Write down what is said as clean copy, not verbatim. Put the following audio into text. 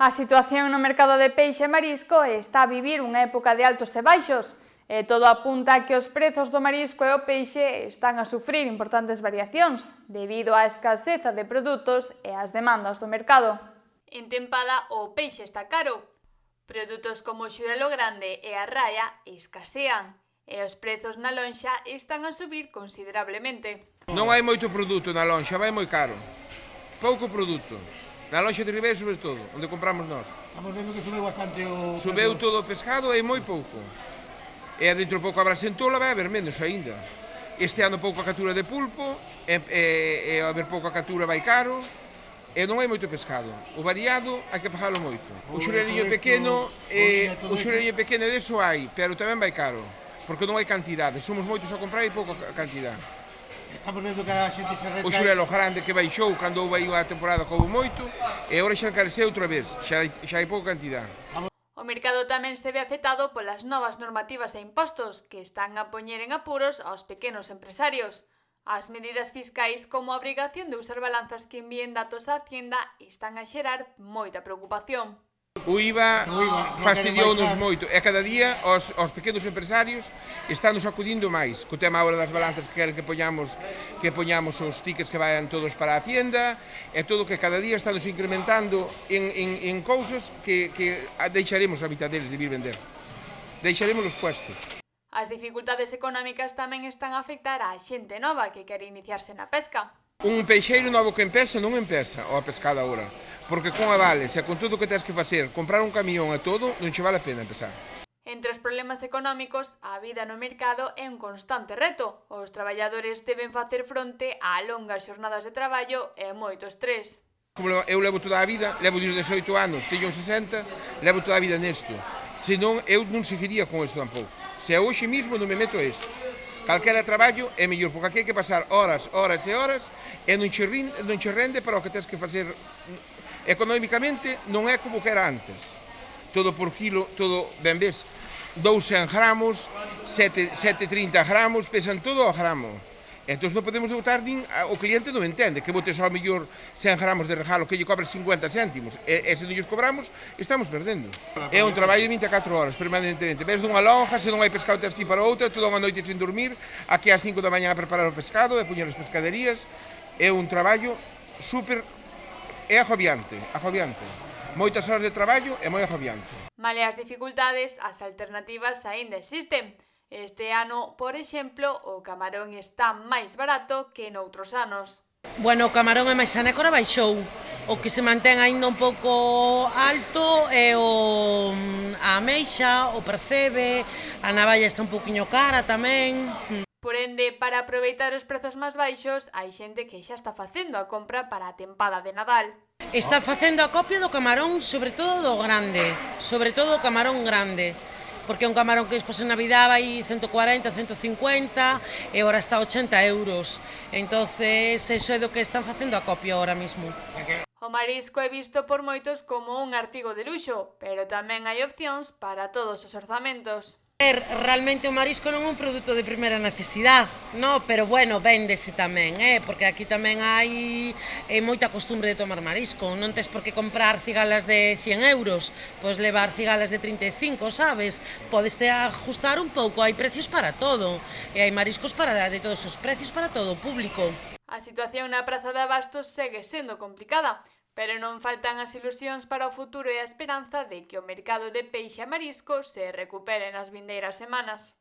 A situación no mercado de peixe e marisco está a vivir unha época de altos e baixos, e todo apunta a que os prezos do marisco e o peixe están a sufrir importantes variacións debido á escaseza de produtos e ás demandas do mercado. En tempada o peixe está caro. Produtos como o xurelo grande e a raia escasean, e os prezos na lonxa están a subir considerablemente. Non hai moito produto na lonxa, vai moi caro. Pouco produto. Na lonxa de Ribeira, sobre todo, onde compramos nós. Estamos vendo que subeu bastante o... Subeu todo o pescado e moi pouco. E dentro pouco habrá sentola, vai haber menos aínda. Este ano pouco a captura de pulpo, e a haber pouco a captura vai caro, e non hai moito pescado. O variado hai que pagalo moito. O xureliño pequeno, deso hai, pero tamén vai caro, porque non hai cantidade. Somos moitos a comprar e pouca cantidade. Estamos vendo que a xente se retrae. O xurelo grande que baixou cando houve aí unha temporada que houve moito, e agora xa encareceu outra vez, xa hai pouca cantidade. O mercado tamén se ve afectado polas novas normativas e impostos que están a poñer en apuros aos pequenos empresarios. As medidas fiscais como a obrigación de usar balanzas que envíen datos á Hacienda están a xerar moita preocupación. O IVA fastidiounos moito e cada día os pequenos empresarios están nos acudindo máis co tema agora das balanzas que queren que poñamos os tickets que vayan todos para a Hacienda e todo que cada día están nos incrementando en cousas que deixaremos a mitad deles de vir vender. Deixaremos os puestos. As dificultades económicas tamén están a afectar á xente nova que quere iniciarse na pesca. Un peixeiro novo que empeza non empeza a pescada agora, porque con avales e con todo o que tens que facer, comprar un camión e todo, non che vale a pena empezar. Entre os problemas económicos, a vida no mercado é un constante reto. Os traballadores deben facer fronte a longas xornadas de traballo e moito estrés. Como eu levo toda a vida, levo 18 anos, teño 60, levo toda a vida nesto. Senón, eu non seguiría con isto tampouco. Se hoxe mesmo non me meto a isto. Calquera traballo é mellor, porque aquí hai que pasar horas e horas e non che rende para o que tens que facer. Económicamente non é como que era antes. Todo por kilo, todo, ben ves, 200 gramos, 730 gramos, pesan todo ao gramo. Entón non podemos botar nin, o cliente non entende que botes ao mellor 100 gramos de regalo que lle cobre 50 céntimos e se non lles cobramos, estamos perdendo. É un traballo de 24 horas permanentemente. Ves dunha lonja, se non hai pescado tens que ir para outra, toda unha noite sin dormir, aquí ás 5 da mañá a preparar o pescado e a poñer as pescaderías. É un traballo super, é agobiante. Moitas horas de traballo é moi agobiante. Male as dificultades, as alternativas aínda existen. Este ano, por exemplo, o camarón está máis barato que noutros anos. Bueno, o camarón é máis anécora baixou. O que se mantén aínda un pouco alto é a ameixa, o percebe, a navalla está un pouquiño cara tamén. Por ende, para aproveitar os prezos máis baixos, hai xente que xa está facendo a compra para a tempada de Nadal. Está facendo acopio do camarón, sobre todo do grande, sobre todo o camarón grande. Porque un camarón que despois en Navidad vai 140, 150 e agora está a 80 euros. Entonces, eso é do que están facendo acopio ahora mismo. O marisco é visto por moitos como un artigo de luxo, pero tamén hai opcións para todos os orzamentos. Realmente o marisco non é un produto de primeira necesidade, no? Pero bueno, véndese tamén, porque aquí tamén hai moita costumbre de tomar marisco. Non tes por que comprar cigalas de 100 euros, podes levar cigalas de 35, sabes? Podes te ajustar un pouco, hai precios para todo, e hai mariscos de todos os precios para todo o público. A situación na Praza de Abastos segue sendo complicada, pero non faltan as ilusións para o futuro e a esperanza de que o mercado de peixe e marisco se recupere nas vindeiras semanas.